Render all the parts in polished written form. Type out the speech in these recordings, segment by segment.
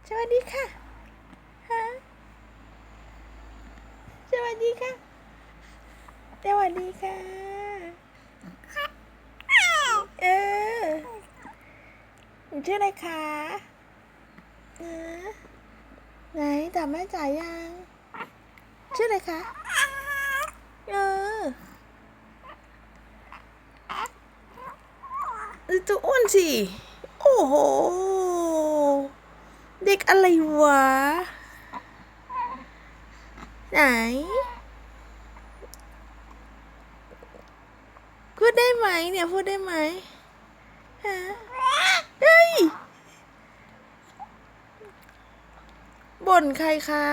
สวัสดีค่ะฮะสวัสดีค่ะสวัสดีค่ะเออหนูชื่ออะไรคะไหนถามแม่จ๋ายังชื่ออะไรคะเออตัวอ้วนสิโอ้โหเด็กอะไรวะไหนพูดได้ไหมเนี่ยพูดได้ไหมฮะเฮ้ยบ่นใครคะ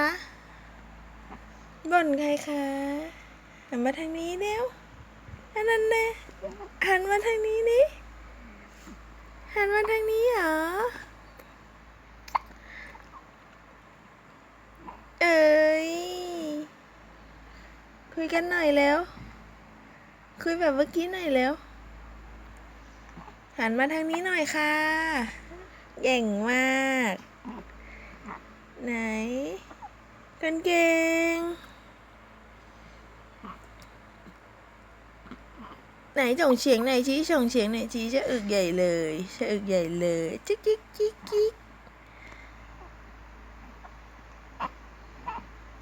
บ่นใครคะหันมาทางนี้เร็วอันนั้นแน่หันมาทางนี้นี่หันมาทางนี้เหรอเอ้ยคุยกันหน่อยแล้วคุยแบบเมื่อกี้หน่อยแล้วหันมาทางนี้หน่อยค่ะเก่งมากไหนคนเก่งไหนส่งเสียงไหนชี้ส่งเสียงไหนชี้จะอึกใหญ่เลยจะอึกใหญ่เลยจิ๊กจิ๊กจิ๊กจิ๊ก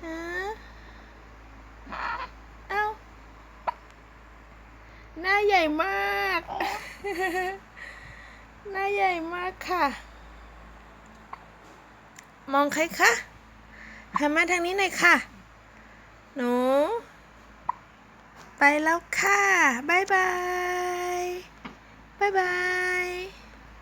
ฮะเอ้าหน้าใหญ่มากหน้าใหญ่มากค่ะมองใครคะหันมาทางนี้หน่อยค่ะหนูไปแล้วค่ะบ๊ายบายบ๊ายบาย